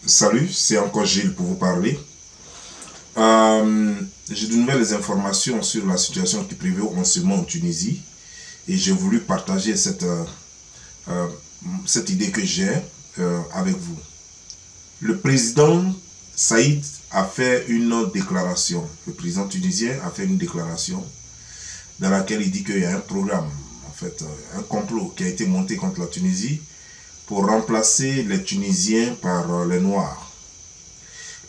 Salut, c'est encore Gilles pour vous parler. J'ai de nouvelles informations sur la situation qui prévaut en ce moment en Tunisie et j'ai voulu partager euh, cette idée que j'ai avec vous. Le président Saïd a fait une déclaration, le président tunisien a fait une déclaration dans laquelle il dit qu'il y a un programme, en fait, un complot qui a été monté contre la Tunisie pour remplacer les Tunisiens par les Noirs.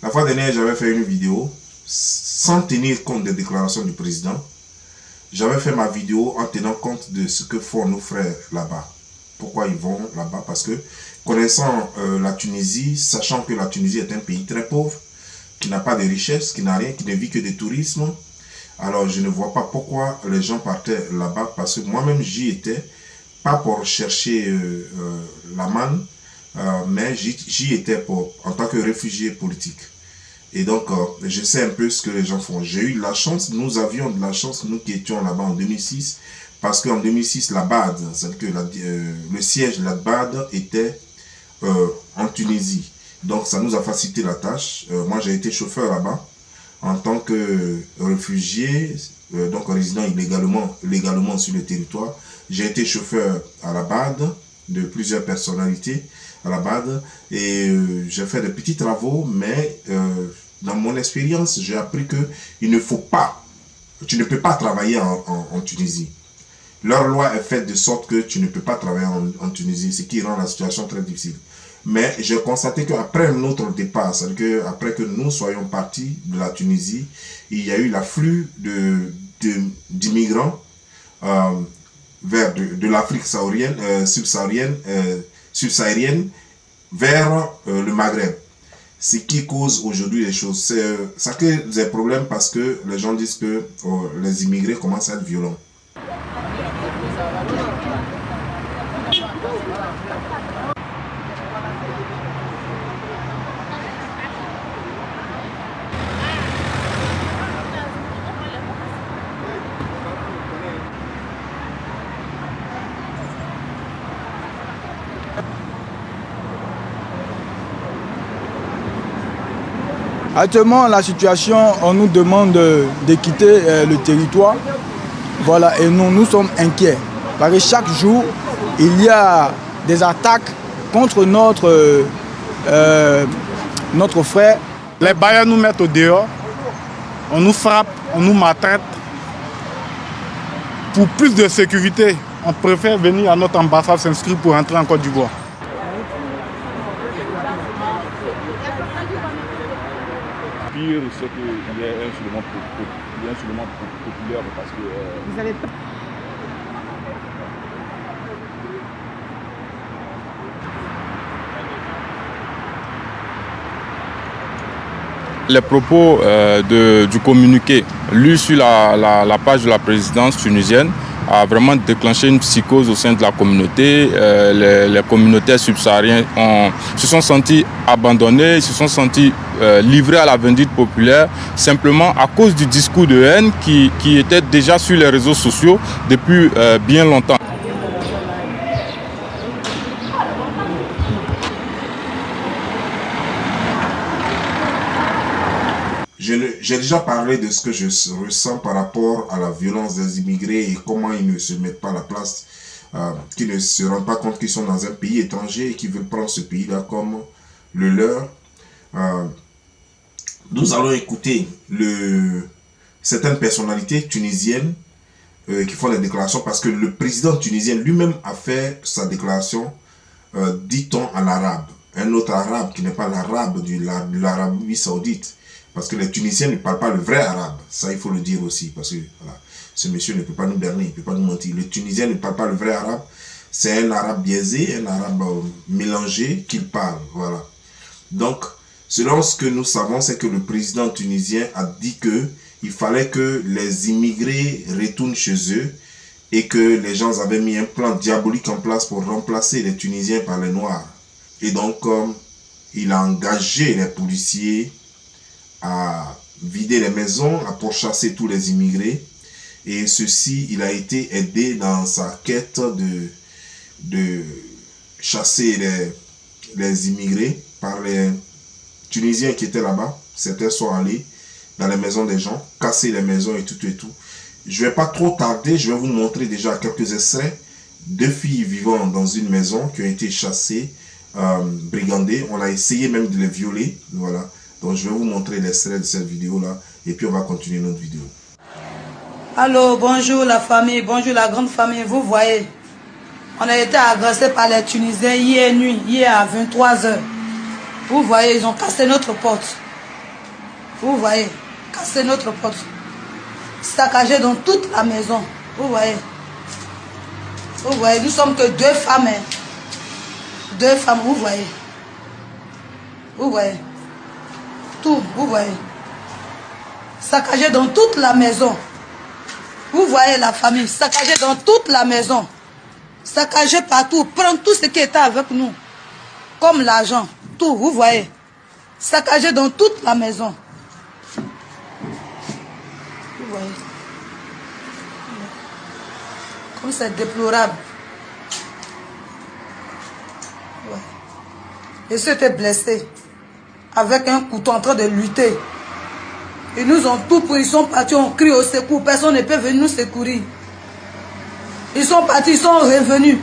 La fois dernière, j'avais fait une vidéo sans tenir compte des déclarations du président. J'avais fait ma vidéo en tenant compte de ce que font nos frères là-bas. Pourquoi ils vont là-bas? Parce que connaissant la Tunisie, sachant que la Tunisie est un pays très pauvre, qui n'a pas de richesse, qui n'a rien, qui ne vit que du tourisme, alors je ne vois pas pourquoi les gens partaient là-bas, parce que moi-même j'y étais, pas pour chercher la manne, mais j'y étais en tant que réfugié politique. Et donc, je sais un peu ce que les gens font. J'ai eu de la chance, nous avions de la chance, nous qui étions là-bas en 2006, parce qu'en 2006, la BAD, c'est-à-dire que le siège de la BAD était en Tunisie. Donc, ça nous a facilité la tâche. Moi, j'ai été chauffeur là-bas en tant que réfugié, donc résident légalement sur le territoire. J'ai été chauffeur à la BAD de plusieurs personnalités à la BAD et j'ai fait de petits travaux, mais dans mon expérience, j'ai appris que il ne faut pas, tu ne peux pas travailler en Tunisie. Leur loi est faite de sorte que tu ne peux pas travailler en Tunisie, ce qui rend la situation très difficile. Mais j'ai constaté qu'après notre départ, c'est-à-dire qu'après que nous soyons partis de la Tunisie, il y a eu l'afflux d'immigrants vers de l'Afrique subsaharienne vers le Maghreb. Ce qui cause aujourd'hui les choses. Ça crée des problèmes parce que les gens disent que les immigrés commencent à être violents. Actuellement, la situation, on nous demande de quitter le territoire. Voilà, et nous sommes inquiets. Parce que chaque jour, il y a des attaques contre notre frère. Les bailleurs nous mettent au dehors, on nous frappe, on nous maltraite. Pour plus de sécurité, on préfère venir à notre ambassade s'inscrire pour entrer en Côte d'Ivoire. Pire, c'est qu'il y a un soulèvement populaire parce que... Vous avez peur? Les propos du communiqué lu sur la page de la présidence tunisienne a vraiment déclenché une psychose au sein de la communauté. Les communautaires subsahariens se sont sentis abandonnés, se sont sentis livrés à la vindicte populaire simplement à cause du discours de haine qui était déjà sur les réseaux sociaux depuis bien longtemps. J'ai déjà parlé de ce que je ressens par rapport à la violence des immigrés et comment ils ne se mettent pas à la place, qu'ils ne se rendent pas compte qu'ils sont dans un pays étranger et qu'ils veulent prendre ce pays-là comme le leur. Nous allons écouter certaines personnalités tunisiennes qui font des déclarations parce que le président tunisien lui-même a fait sa déclaration, dit-on, en arabe. Un autre arabe qui n'est pas l'arabe de l'Arabie Saoudite. Parce que les Tunisiens ne parlent pas le vrai arabe. Ça, il faut le dire aussi. Parce que voilà, ce monsieur ne peut pas nous berner, il ne peut pas nous mentir. Le Tunisien ne parle pas le vrai arabe. C'est un arabe biaisé, un arabe mélangé qu'il parle. Voilà. Donc, selon ce que nous savons, c'est que le président tunisien a dit qu'il fallait que les immigrés retournent chez eux et que les gens avaient mis un plan diabolique en place pour remplacer les Tunisiens par les Noirs. Et donc, il a engagé les policiers à vider les maisons, à pourchasser tous les immigrés. Et ceci, il a été aidé dans sa quête de chasser les immigrés par Tunisiens qui étaient là-bas, certains sont allés dans les maisons des gens, casser les maisons et tout et tout. Je ne vais pas trop tarder, je vais vous montrer déjà quelques extraits. 2 filles vivant dans une maison qui ont été chassées, brigandées. On a essayé même de les violer. Voilà. Donc je vais vous montrer l'extrait de cette vidéo-là et puis on va continuer notre vidéo. Allô, bonjour la famille, bonjour la grande famille. Vous voyez, on a été agressé par les Tunisiens hier nuit, hier à 23 h. Vous voyez, ils ont cassé notre porte. Vous voyez, cassé notre porte. Saccagé dans toute la maison. Vous voyez. Vous voyez, nous sommes que 2 femmes. Hein. 2 femmes, vous voyez. Vous voyez. Tout, vous voyez. Saccagé dans toute la maison. Vous voyez la famille, saccagé dans toute la maison. Saccagé partout, prendre tout ce qui était avec nous. Comme l'argent, tout, vous voyez. Saccagé dans toute la maison. Vous voyez. Comme c'est déplorable. Ouais. Et ceux étaient blessés. Avec un couteau en train de lutter. Ils nous ont tout pris. Ils sont partis, on crie au secours. Personne ne peut venir nous secourir. Ils sont partis, ils sont revenus.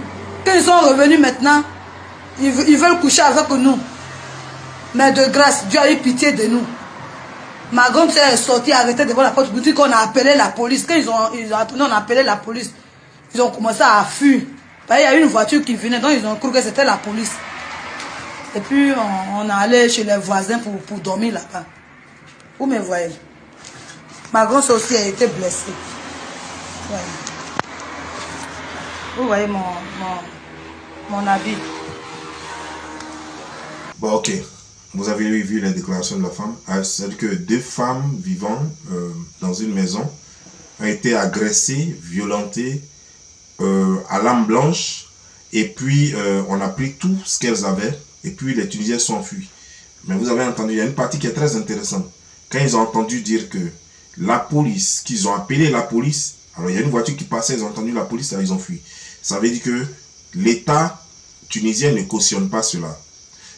Quand ils sont revenus maintenant, ils veulent coucher avec nous. Mais de grâce, Dieu a eu pitié de nous. Ma grande soeur est sortie, arrêtée devant la porte boutique. On a appelé la police. Quand ils ont attendu, on a appelé la police. Ils ont commencé à fuir. Il y a une voiture qui venait, donc ils ont cru que c'était la police. Et puis on est allé chez les voisins pour dormir là-bas. Vous me voyez. Ma grande soeur aussi a été blessée. Ouais. Vous voyez mon habit. Bon, ok. Vous avez vu la déclaration de la femme. C'est-à-dire que 2 femmes vivant dans une maison ont été agressées, violentées, à l'âme blanche. Et puis, on a pris tout ce qu'elles avaient. Et puis, les Tunisiens sont enfuis. Mais vous avez entendu, il y a une partie qui est très intéressante. Quand ils ont entendu dire que la police, qu'ils ont appelé la police, alors il y a une voiture qui passait, ils ont entendu la police, là, ils ont fui. Ça veut dire que l'État tunisien ne cautionne pas cela.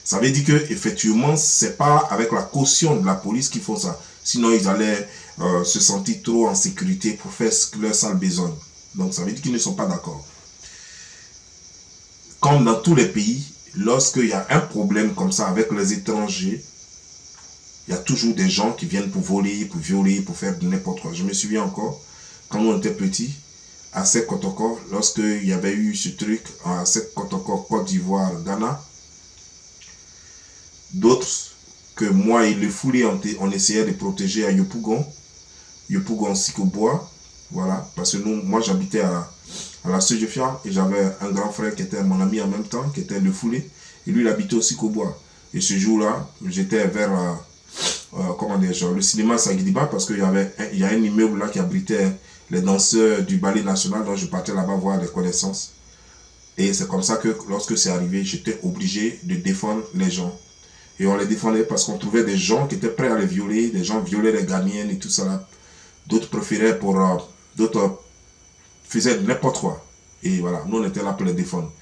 Ça veut dire que effectivement, c'est pas avec la caution de la police qu'ils font ça. Sinon, ils allaient se sentir trop en sécurité pour faire ce que leur sale besoin. Donc, ça veut dire qu'ils ne sont pas d'accord. Comme dans tous les pays, lorsqu'il y a un problème comme ça avec les étrangers, il y a toujours des gens qui viennent pour voler, pour violer, pour faire n'importe quoi. Je me souviens encore, quand on était petits, à Sec Kotoko, lorsqu'il y avait eu ce truc à Sec Kotoko, Côte d'Ivoire, Ghana, d'autres que moi et le foulé, on essayait de protéger à Yopougon Sikobois, voilà, parce que moi j'habitais à la Sejefia et j'avais un grand frère qui était mon ami en même temps, qui était le foulé, et lui il habitait au Sikobois. Et ce jour-là, j'étais vers le cinéma Sagidiba, parce qu'il y a un immeuble là qui abritait les danseurs du ballet national, donc je partais là-bas voir des connaissances. Et c'est comme ça que lorsque c'est arrivé, j'étais obligé de défendre les gens. Et on les défendait parce qu'on trouvait des gens qui étaient prêts à les violer, des gens violaient les Ghanéennes et tout ça là. D'autres préféraient d'autres faisaient n'importe quoi. Et voilà, nous on était là pour les défendre.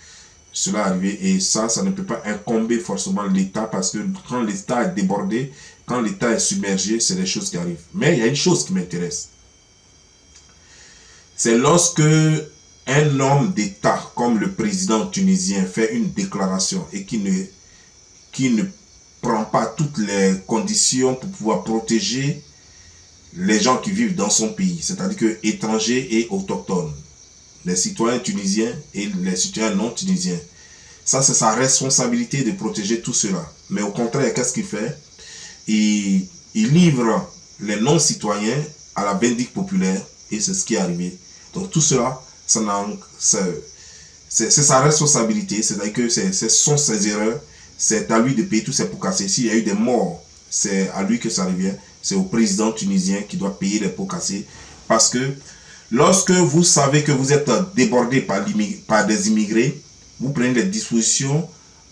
Cela est arrivé et ça ne peut pas incomber forcément l'État, parce que quand l'État est débordé, quand l'État est submergé, c'est des choses qui arrivent. Mais il y a une chose qui m'intéresse. C'est lorsque un homme d'État comme le président tunisien fait une déclaration et qui ne prend pas toutes les conditions pour pouvoir protéger les gens qui vivent dans son pays, c'est-à-dire que étrangers et autochtones, les citoyens tunisiens et les citoyens non tunisiens. Ça, c'est sa responsabilité de protéger tout cela. Mais au contraire, qu'est-ce qu'il fait? Il livre les non-citoyens à la vindicte populaire, et c'est ce qui est arrivé. Donc tout cela, c'est sa responsabilité, c'est-à-dire que ce sont ses erreurs, c'est à lui de payer tous ses pots cassés. S'il y a eu des morts, c'est à lui que ça revient. C'est au président tunisien qui doit payer les pots cassés. Parce que lorsque vous savez que vous êtes débordé par des immigrés, vous prenez des dispositions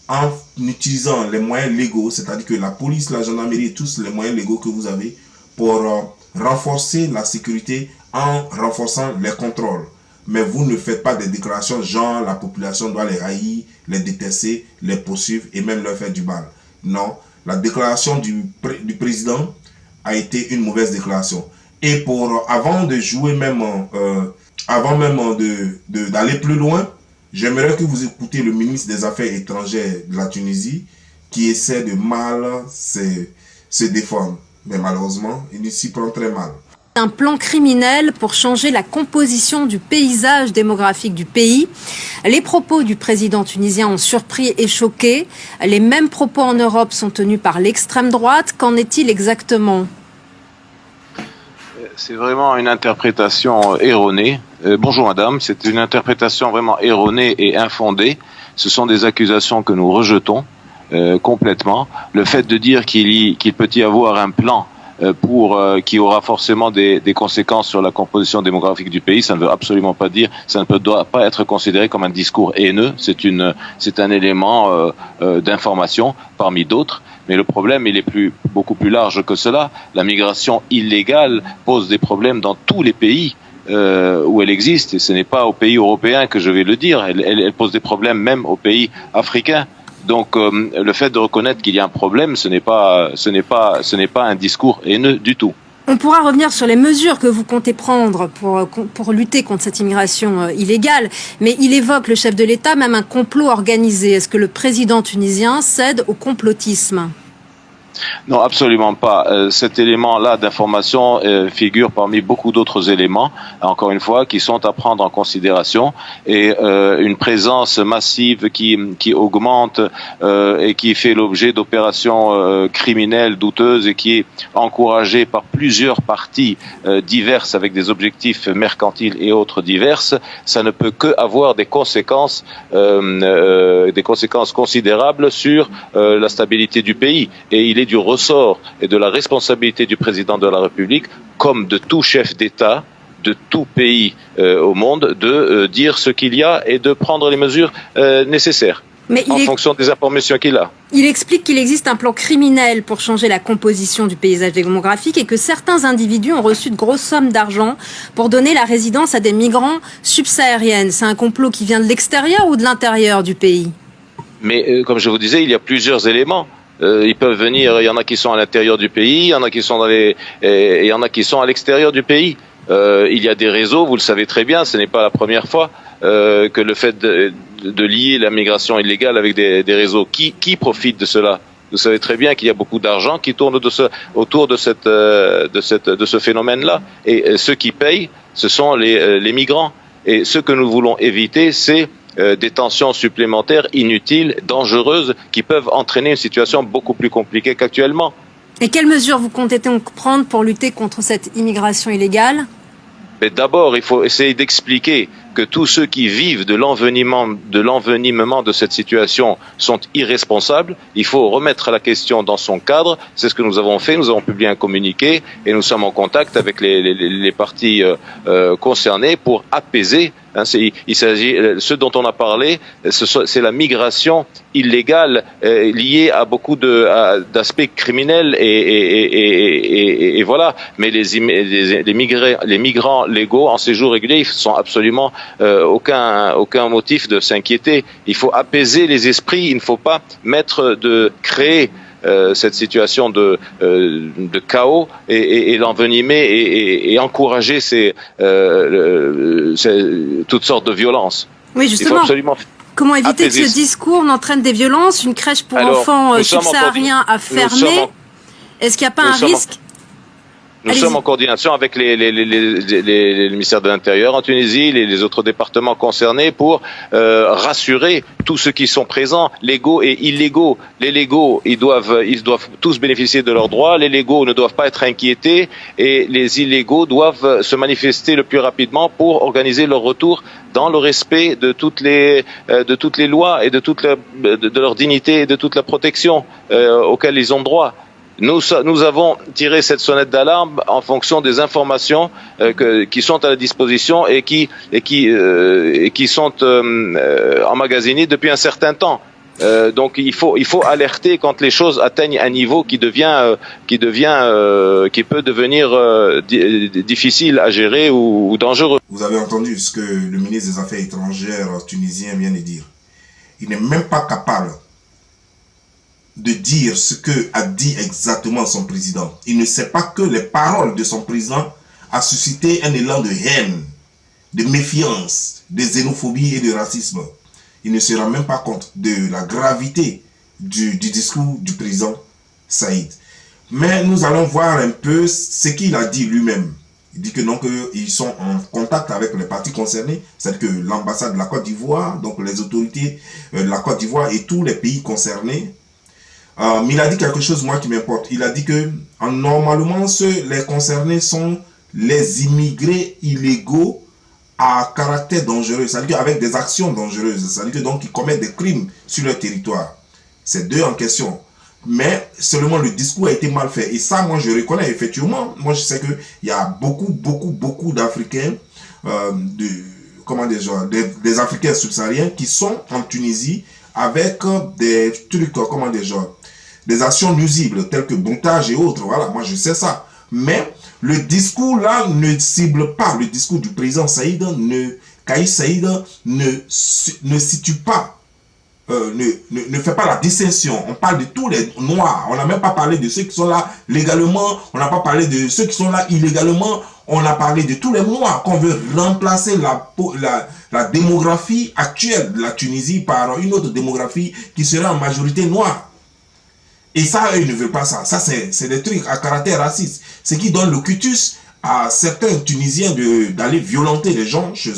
en utilisant les moyens légaux, c'est-à-dire que la police, la gendarmerie, tous les moyens légaux que vous avez pour renforcer la sécurité en renforçant les contrôles. Mais vous ne faites pas des déclarations genre la population doit les haïr, les détester, les poursuivre et même leur faire du mal. Non, la déclaration du président a été une mauvaise déclaration. Et avant de jouer même, avant même d'aller plus loin, j'aimerais que vous écoutiez le ministre des Affaires étrangères de la Tunisie qui essaie de mal se défendre. Mais malheureusement, il s'y prend très mal. Un plan criminel pour changer la composition du paysage démographique du pays. Les propos du président tunisien ont surpris et choqué. Les mêmes propos en Europe sont tenus par l'extrême droite. Qu'en est-il exactement ? C'est vraiment une interprétation erronée. Bonjour madame, c'est une interprétation vraiment erronée et infondée. Ce sont des accusations que nous rejetons complètement. Le fait de dire qu'il peut y avoir un plan qui aura forcément des conséquences sur la composition démographique du pays, ça ne veut absolument pas dire, ça ne doit pas être considéré comme un discours haineux, c'est un élément d'information parmi d'autres. Mais le problème, il est beaucoup plus large que cela. La migration illégale pose des problèmes dans tous les pays où elle existe, et ce n'est pas aux pays européens que je vais le dire, elle pose des problèmes même aux pays africains. Donc le fait de reconnaître qu'il y a un problème, ce n'est pas un discours haineux du tout. On pourra revenir sur les mesures que vous comptez prendre pour lutter contre cette immigration illégale, mais il évoque, le chef de l'État, même un complot organisé. Est-ce que le président tunisien cède au complotisme ? Non, absolument pas. Cet élément-là d'information figure parmi beaucoup d'autres éléments, encore une fois, qui sont à prendre en considération. Et une présence massive qui augmente et qui fait l'objet d'opérations criminelles douteuses et qui est encouragée par plusieurs parties diverses avec des objectifs mercantiles et autres diverses, ça ne peut que avoir des conséquences considérables sur la stabilité du pays. Et il est du ressort et de la responsabilité du président de la République, comme de tout chef d'État, de tout pays au monde, de dire ce qu'il y a et de prendre les mesures nécessaires en fonction des informations qu'il a. Il explique qu'il existe un plan criminel pour changer la composition du paysage démographique et que certains individus ont reçu de grosses sommes d'argent pour donner la résidence à des migrants subsahariennes. C'est un complot qui vient de l'extérieur ou de l'intérieur du pays ? Mais comme je vous disais, il y a plusieurs éléments. Ils peuvent venir, il y en a qui sont à l'intérieur du pays, il y en a qui sont il y en a qui sont à l'extérieur du pays. Il y a des réseaux, vous le savez très bien, ce n'est pas la première fois que le fait de lier la migration illégale avec des réseaux. Qui profite de cela ? Vous savez très bien qu'il y a beaucoup d'argent qui tourne autour de ce phénomène-là. Et ceux qui payent, ce sont les migrants. Et ce que nous voulons éviter, c'est des tensions supplémentaires, inutiles, dangereuses, qui peuvent entraîner une situation beaucoup plus compliquée qu'actuellement. Et quelles mesures vous comptez donc prendre pour lutter contre cette immigration illégale ? Mais d'abord, il faut essayer d'expliquer que tous ceux qui vivent de l'envenimement de cette situation sont irresponsables. Il faut remettre la question dans son cadre. C'est ce que nous avons fait. Nous avons publié un communiqué et nous sommes en contact avec les parties concernées pour apaiser. Il s'agit, ce dont on a parlé, c'est la migration illégale liée à beaucoup d'aspects criminels et voilà. Mais les migrants légaux en séjour régulier, ils sont absolument aucun motif de s'inquiéter. Il faut apaiser les esprits. Il ne faut pas créer cette situation de chaos et l'envenimer et encourager toutes sortes de violences. Oui, justement. Comment éviter que ce discours n'entraîne des violences? Une crèche pour enfants subsahariens à fermer. Est-ce qu'il n'y a pas un risque? Nous sommes en coordination avec les ministères de l'Intérieur en Tunisie, les autres départements concernés pour rassurer tous ceux qui sont présents, légaux et illégaux. Les légaux, ils doivent tous bénéficier de leurs droits. Les légaux ne doivent pas être inquiétés et les illégaux doivent se manifester le plus rapidement pour organiser leur retour dans le respect de toutes les lois et de leur dignité et de toute la protection auxquelles ils ont droit. Nous avons tiré cette sonnette d'alarme en fonction des informations qui sont à la disposition et qui sont emmagasinées depuis un certain temps. Donc il faut alerter quand les choses atteignent un niveau qui peut devenir difficile à gérer ou dangereux. Vous avez entendu ce que le ministre des Affaires étrangères tunisien vient de dire. Il n'est même pas capable de dire ce que a dit exactement son président. Il ne sait pas que les paroles de son président a suscité un élan de haine, de méfiance, de xénophobie et de racisme. Il ne se rend même pas compte de la gravité du discours du président Saïd. Mais nous allons voir un peu ce qu'il a dit lui-même. Il dit que donc ils sont en contact avec les parties concernées, c'est-à-dire que l'ambassade de la Côte d'Ivoire, donc les autorités de la Côte d'Ivoire et tous les pays concernés. Mais il a dit quelque chose, moi, qui m'importe. Il a dit que normalement, les concernés sont les immigrés illégaux à caractère dangereux, c'est-à-dire avec des actions dangereuses, c'est-à-dire que donc ils commettent des crimes sur leur territoire. C'est deux en question. Mais seulement le discours a été mal fait. Et ça, moi, je reconnais effectivement. Moi, je sais qu'il y a beaucoup d'Africains, des Africains subsahariens qui sont en Tunisie avec des trucs, des actions nuisibles, telles que montage et autres. Voilà, moi, je sais ça. Mais le discours là ne cible pas, le discours du président Saïd, Kais Saïd ne situe pas, ne fait pas la distinction. On parle de tous les noirs, on n'a même pas parlé de ceux qui sont là légalement, on n'a pas parlé de ceux qui sont là illégalement, on a parlé de tous les noirs, qu'on veut remplacer la démographie actuelle de la Tunisie par une autre démographie qui serait en majorité noire. Et ça, eux, ils ne veulent pas ça. Ça, c'est des trucs à caractère raciste. Ce qui donne le cutus à certains Tunisiens d'aller violenter les gens chez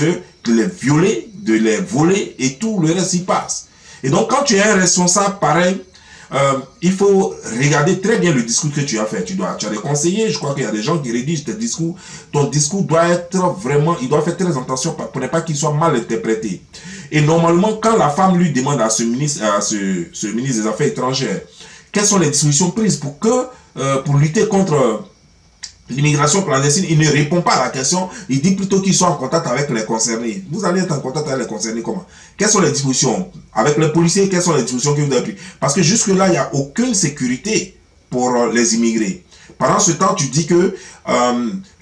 eux, de les violer, de les voler, et tout le reste y passe. Et donc, quand tu es un responsable pareil, il faut regarder très bien le discours que tu as fait. Tu as des conseillers, je crois qu'il y a des gens qui rédigent tes discours. Ton discours doit être vraiment, il doit faire très attention pour ne pas qu'il soit mal interprété. Et normalement, quand la femme lui demande à ce ministre des Affaires étrangères, quelles sont les dispositions prises pour lutter contre l'immigration clandestine, il ne répond pas à la question, il dit plutôt qu'ils sont en contact avec les concernés. Vous allez être en contact avec les concernés comment? Quelles sont les dispositions? Avec les policiers, quelles sont les dispositions que vous avez prises? Parce que jusque-là, il n'y a aucune sécurité pour les immigrés. Pendant ce temps, tu dis que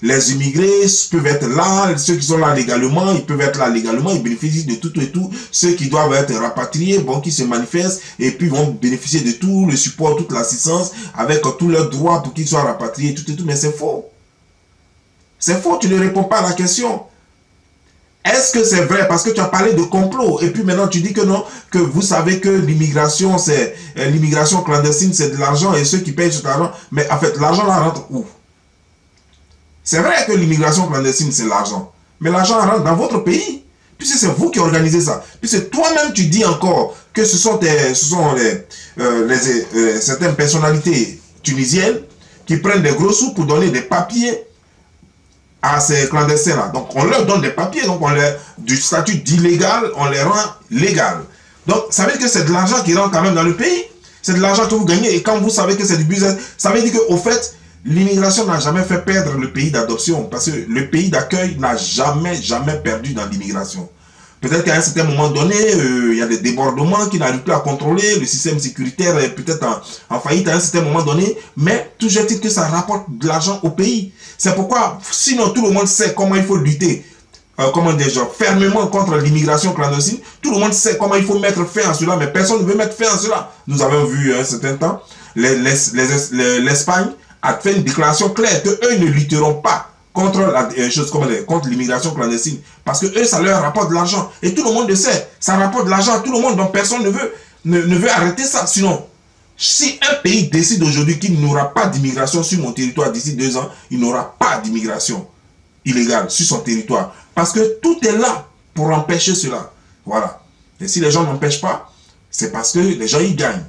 les immigrés peuvent être là, ceux qui sont là légalement, ils peuvent être là légalement, ils bénéficient de tout et tout. Ceux qui doivent être rapatriés, bon, qui se manifestent, et puis vont bénéficier de tout le support, toute l'assistance, avec tous leurs droits pour qu'ils soient rapatriés, tout et tout. Mais c'est faux. C'est faux, tu ne réponds pas à la question. Est-ce que c'est vrai? Parce que tu as parlé de complot. Et puis maintenant, tu dis que non, que vous savez que l'immigration, l'immigration clandestine, c'est de l'argent et ceux qui payent cet argent. Mais en fait, l'argent là rentre où? C'est vrai que l'immigration clandestine, c'est l'argent. Mais l'argent rentre dans votre pays. Puisque c'est vous qui organisez ça. Puisque toi-même, tu dis encore que ce sont certaines personnalités tunisiennes qui prennent des gros sous pour donner des papiers à ces clandestins-là. Donc, on leur donne des papiers, donc du statut d'illégal, on les rend légal. Donc, ça veut dire que c'est de l'argent qui rentre quand même dans le pays. C'est de l'argent que vous gagnez. Et quand vous savez que c'est du business, ça veut dire qu'au fait, l'immigration n'a jamais fait perdre le pays d'adoption. Parce que le pays d'accueil n'a jamais perdu dans l'immigration. Peut-être qu'à un certain moment donné, il y a des débordements qui n'arrivent plus à contrôler, le système sécuritaire est peut-être en faillite à un certain moment donné, mais toujours est-il que ça rapporte de l'argent au pays. C'est pourquoi, sinon tout le monde sait comment il faut lutter, fermement contre l'immigration clandestine, tout le monde sait comment il faut mettre fin à cela, mais personne ne veut mettre fin à cela. Nous avons vu un certain temps, l'Espagne a fait une déclaration claire qu'eux ne lutteront pas contre l'immigration clandestine. Parce que eux, ça leur rapporte de l'argent. Et tout le monde le sait. Ça rapporte de l'argent à tout le monde. Donc personne ne veut arrêter ça. Sinon, si un pays décide aujourd'hui qu'il n'aura pas d'immigration sur mon territoire d'ici 2 ans, il n'aura pas d'immigration illégale sur son territoire. Parce que tout est là pour empêcher cela. Voilà. Et si les gens n'empêchent pas, c'est parce que les gens y gagnent.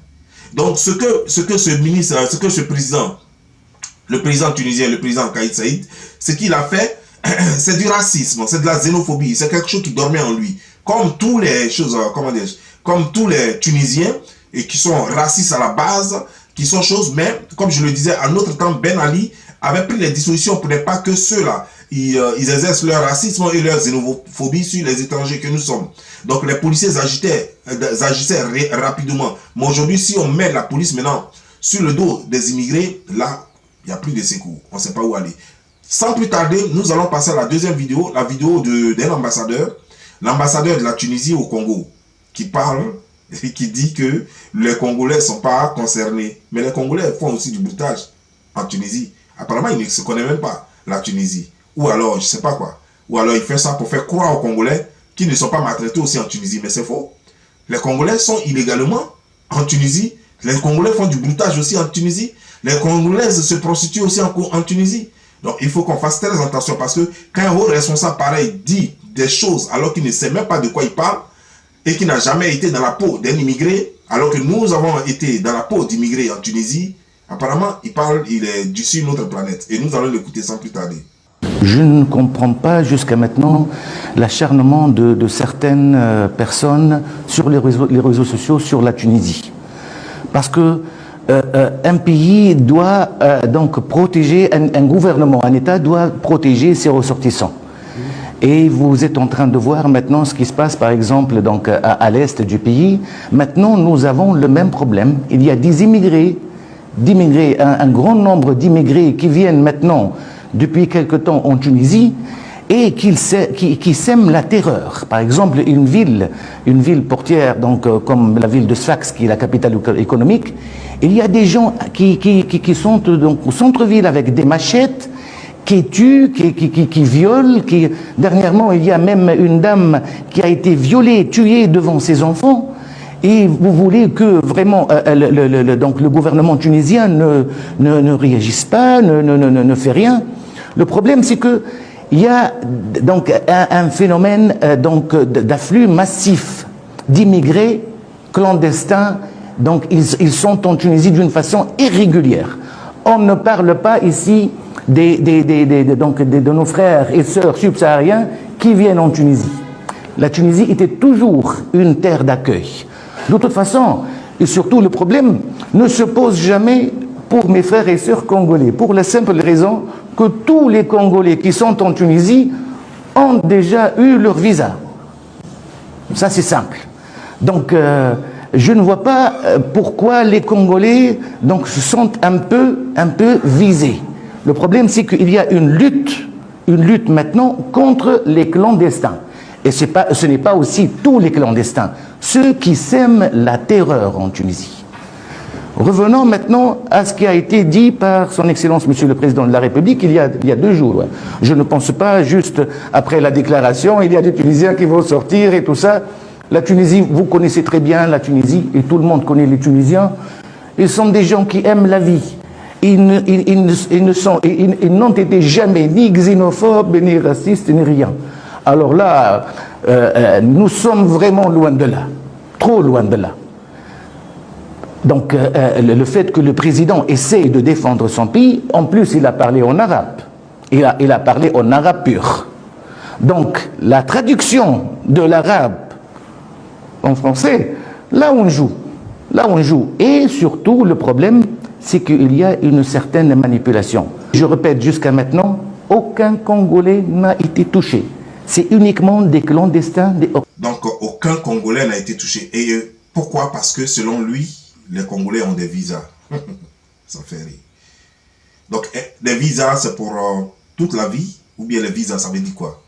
Donc ce que ce président, le président tunisien, le président Kais Saïd, ce qu'il a fait, c'est du racisme, c'est de la xénophobie, c'est quelque chose qui dormait en lui. Comme tous les Tunisiens, et qui sont racistes à la base, qui sont choses, mais comme je le disais, en notre temps, Ben Ali avait pris les dispositions pour ne pas que ceux-là, ils exercent leur racisme et leur xénophobie sur les étrangers que nous sommes. Donc les policiers agissaient rapidement. Mais aujourd'hui, si on met la police maintenant sur le dos des immigrés, là, il n'y a plus de secours. On ne sait pas où aller. Sans plus tarder, nous allons passer à la deuxième vidéo, la vidéo d'un ambassadeur, l'ambassadeur de la Tunisie au Congo, qui parle qui dit que les Congolais ne sont pas concernés. Mais les Congolais font aussi du broutage en Tunisie. Apparemment, ils ne se connaissent même pas, la Tunisie. Ou alors, je ne sais pas quoi. Ou alors, il fait ça pour faire croire aux Congolais qu'ils ne sont pas maltraités aussi en Tunisie. Mais c'est faux. Les Congolais sont illégalement en Tunisie. Les Congolais font du broutage aussi en Tunisie. Les Congolaises se prostituent aussi en Tunisie. Donc, il faut qu'on fasse très attention parce que quand un haut responsable pareil dit des choses alors qu'il ne sait même pas de quoi il parle et qu'il n'a jamais été dans la peau d'un immigré, alors que nous avons été dans la peau d'immigrés en Tunisie, apparemment, il est d'ici une autre planète. Et nous allons l'écouter sans plus tarder. Je ne comprends pas jusqu'à maintenant l'acharnement de certaines personnes sur les réseaux sociaux sur la Tunisie. Parce que un pays doit donc protéger, un gouvernement, un État doit protéger ses ressortissants. Et vous êtes en train de voir maintenant ce qui se passe, par exemple, donc, à l'est du pays. Maintenant, nous avons le même problème. Il y a des immigrés, un grand nombre d'immigrés qui viennent maintenant, depuis quelque temps, en Tunisie, et qui sèment la terreur. Par exemple, une ville portière, donc, comme la ville de Sfax, qui est la capitale économique, il y a des gens qui sont donc, au centre-ville avec des machettes, qui tuent, qui violent. Dernièrement, il y a même une dame qui a été violée, tuée devant ses enfants. Et vous voulez que vraiment donc le gouvernement tunisien ne réagisse pas, ne fait rien. Le problème, c'est que il y a donc un phénomène donc d'afflux massif d'immigrés clandestins. Donc ils sont en Tunisie d'une façon irrégulière. On ne parle pas ici de nos frères et sœurs subsahariens qui viennent en Tunisie. La Tunisie était toujours une terre d'accueil. De toute façon, et surtout le problème ne se pose jamais pour mes frères et sœurs congolais, pour la simple raison que tous les Congolais qui sont en Tunisie ont déjà eu leur visa. Ça, c'est simple. Donc, je ne vois pas pourquoi les Congolais donc, se sentent un peu visés. Le problème, c'est qu'il y a une lutte maintenant contre les clandestins. Et ce n'est pas aussi tous les clandestins, ceux qui sèment la terreur en Tunisie. Revenons maintenant à ce qui a été dit par son Excellence Monsieur le Président de la République il y a 2 jours. Je ne pense pas juste après la déclaration, il y a des Tunisiens qui vont sortir et tout ça. La Tunisie, vous connaissez très bien la Tunisie, et tout le monde connaît les Tunisiens. Ils sont des gens qui aiment la vie. Ils n'ont été jamais ni xénophobes, ni racistes, ni rien. Alors là, nous sommes vraiment loin de là, trop loin de là. Donc le fait que le président essaie de défendre son pays, en plus il a parlé en arabe. Il a parlé en arabe pur. Donc la traduction de l'arabe en français, là on joue. Et surtout le problème, c'est qu'il y a une certaine manipulation. Je répète, jusqu'à maintenant, aucun Congolais n'a été touché. C'est uniquement des clandestins. Donc, aucun Congolais n'a été touché. Et pourquoi? Parce que, selon lui, les Congolais ont des visas. Ça fait rire. Donc, les visas, c'est pour toute la vie? Ou bien les visas, ça veut dire quoi?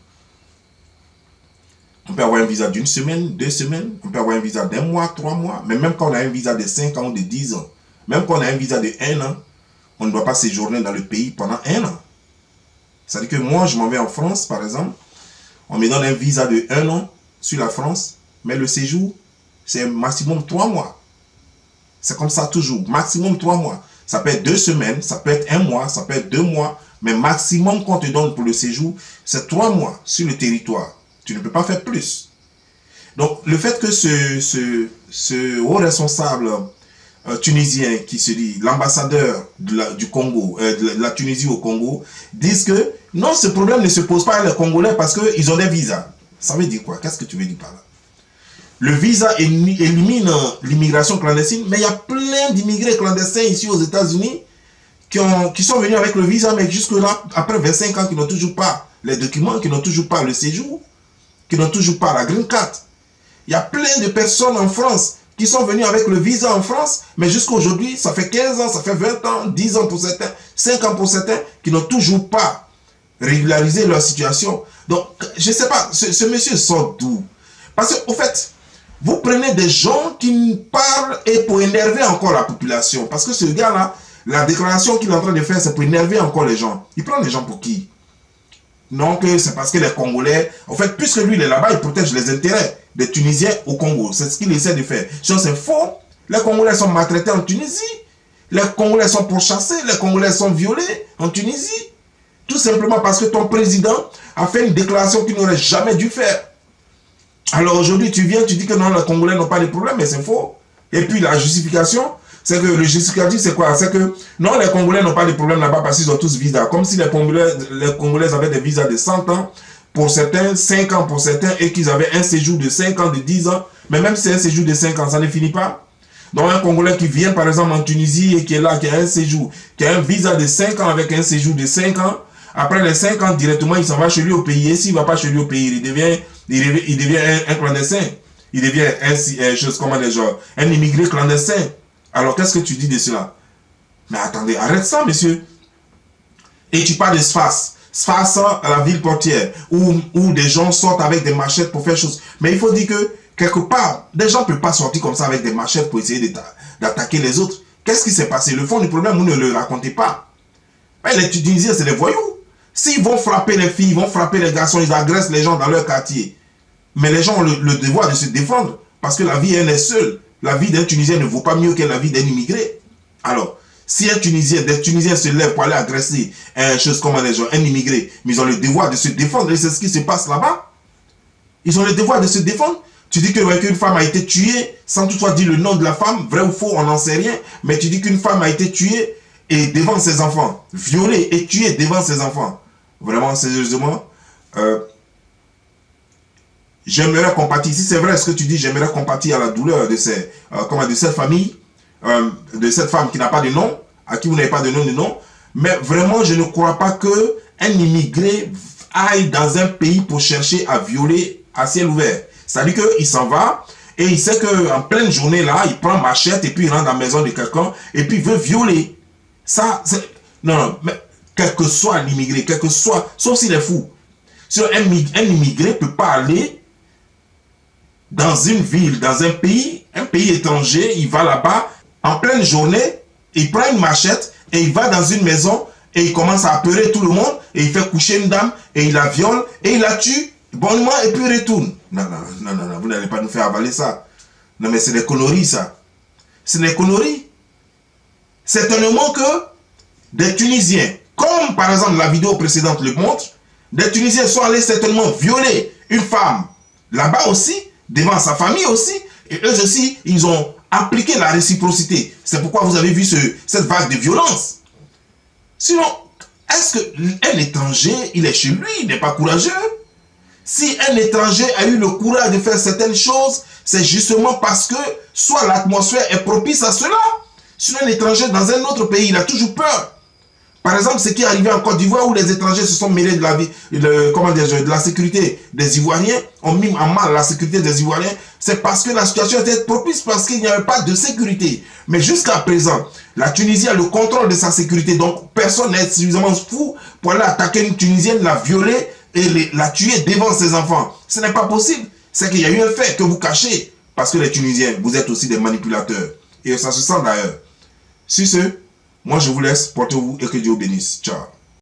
On peut avoir un visa d'1 semaine, 2 semaines. On peut avoir un visa d'1 mois, 3 mois. Mais même quand on a un visa de 5 ans ou de 10 ans, même quand on a un visa de 1 an, on ne doit pas séjourner dans le pays pendant 1 an. C'est-à-dire que moi, je m'en vais en France, par exemple. On me donne un visa de 1 an sur la France, mais le séjour, c'est maximum 3 mois. C'est comme ça toujours, maximum 3 mois. Ça peut être 2 semaines, ça peut être 1 mois, ça peut être 2 mois, mais maximum qu'on te donne pour le séjour, c'est 3 mois sur le territoire. Tu ne peux pas faire plus. Donc, le fait que ce haut responsable tunisien qui se dit l'ambassadeur du Congo, de la Tunisie au Congo, disent que non, ce problème ne se pose pas à les Congolais parce qu'ils ont des visas. Ça veut dire quoi? Qu'est-ce que tu veux dire par là? Le visa élimine l'immigration clandestine, mais il y a plein d'immigrés clandestins ici aux États-Unis qui sont venus avec le visa, mais jusque-là, après 25 ans, qui n'ont toujours pas les documents, qui n'ont toujours pas le séjour, qui n'ont toujours pas la green card. Il y a plein de personnes en France qui sont venus avec le visa en France, mais jusqu'à aujourd'hui, ça fait 15 ans, ça fait 20 ans, 10 ans pour certains, 5 ans pour certains, qui n'ont toujours pas régularisé leur situation. Donc, je ne sais pas, ce monsieur sort d'où? Parce qu'au fait, Vous prenez des gens qui parlent et pour énerver encore la population. Parce que ce gars-là, la déclaration qu'il est en train de faire, c'est pour énerver encore les gens. Il prend les gens pour qui? Non, que c'est parce que les Congolais... En fait, puisque lui, il est là-bas, il protège les intérêts des Tunisiens au Congo. C'est ce qu'il essaie de faire. C'est faux. Les Congolais sont maltraités en Tunisie. Les Congolais sont pourchassés. Les Congolais sont violés en Tunisie. Tout simplement parce que ton président a fait une déclaration qu'il n'aurait jamais dû faire. Alors aujourd'hui, tu viens, tu dis que non, les Congolais n'ont pas de problème, mais c'est faux. Et puis la justification, c'est que le justificatif, c'est quoi? C'est que non, les Congolais n'ont pas de problème là-bas parce qu'ils ont tous visa. Comme si les Congolais avaient des visas de 100 ans, pour certains, 5 ans pour certains, et qu'ils avaient un séjour de 5 ans, de 10 ans. Mais même si c'est un séjour de 5 ans, ça ne finit pas. Donc un Congolais qui vient par exemple en Tunisie et qui est là, qui a un séjour, qui a un visa de 5 ans avec un séjour de 5 ans, après les 5 ans, directement, il s'en va chez lui au pays. Et s'il ne va pas chez lui au pays, il devient un clandestin. Il devient un immigré clandestin. Alors, qu'est-ce que tu dis de cela? Mais attendez, arrête ça, monsieur. Et tu parles de Sfax. Sfax à la ville portière, où des gens sortent avec des machettes pour faire choses. Mais il faut dire que, quelque part, des gens ne peuvent pas sortir comme ça avec des machettes pour essayer d'attaquer les autres. Qu'est-ce qui s'est passé? Le fond du problème, vous ne le racontez pas. Mais les Tunisiens, c'est des voyous. S'ils vont frapper les filles, ils vont frapper les garçons, ils agressent les gens dans leur quartier. Mais les gens ont le devoir de se défendre. Parce que la vie, elle est seule. La vie d'un Tunisien ne vaut pas mieux que la vie d'un immigré. Alors, si des Tunisiens se lèvent pour aller agresser un immigré, mais ils ont le devoir de se défendre. Et c'est ce qui se passe là-bas. Ils ont le devoir de se défendre. Tu dis qu'une femme a été tuée, sans toutefois dire le nom de la femme, vrai ou faux, on n'en sait rien. Mais tu dis qu'une femme a été tuée et devant ses enfants, violée et tuée devant ses enfants. Vraiment, sérieusement, j'aimerais compatir, si c'est vrai ce que tu dis, j'aimerais compatir à la douleur de cette famille, de cette femme qui n'a pas de nom, à qui vous n'avez pas de nom, mais vraiment, je ne crois pas qu'un immigré aille dans un pays pour chercher à violer à ciel ouvert. C'est-à-dire qu'il s'en va, et il sait qu'en pleine journée, là, il prend machette, et puis il rentre dans la maison de quelqu'un, et puis il veut violer. Ça, c'est... Non, mais quel que soit l'immigré, quel que soit, sauf s'il est fou. Un immigré ne peut pas aller dans une ville, dans un pays étranger, il va là-bas, en pleine journée, il prend une machette, et il va dans une maison, et il commence à apeurer tout le monde, et il fait coucher une dame, et il la viole, et il la tue, bonnement, et puis il retourne. Non, vous n'allez pas nous faire avaler ça. Non, mais c'est des conneries, ça. C'est des conneries. Certainement que des Tunisiens, comme par exemple la vidéo précédente le montre, des Tunisiens sont allés certainement violer une femme là-bas aussi, devant sa famille aussi, et eux aussi, ils ont appliqué la réciprocité. C'est pourquoi vous avez vu cette vague de violence. Sinon, est-ce qu'un étranger, il est chez lui, il n'est pas courageux? Si un étranger a eu le courage de faire certaines choses, c'est justement parce que soit l'atmosphère est propice à cela. Sinon, un étranger dans un autre pays, il a toujours peur. Par exemple, ce qui est arrivé en Côte d'Ivoire où les étrangers se sont mêlés de la sécurité des Ivoiriens, ont mis en mal la sécurité des Ivoiriens, c'est parce que la situation était propice, parce qu'il n'y avait pas de sécurité. Mais jusqu'à présent, la Tunisie a le contrôle de sa sécurité, donc personne n'est suffisamment fou pour aller attaquer une Tunisienne, la violer et la tuer devant ses enfants. Ce n'est pas possible. C'est qu'il y a eu un fait que vous cachez, parce que les Tunisiens, vous êtes aussi des manipulateurs. Et ça se sent d'ailleurs. Sur ce, moi je vous laisse, portez-vous et que Dieu vous bénisse. Ciao.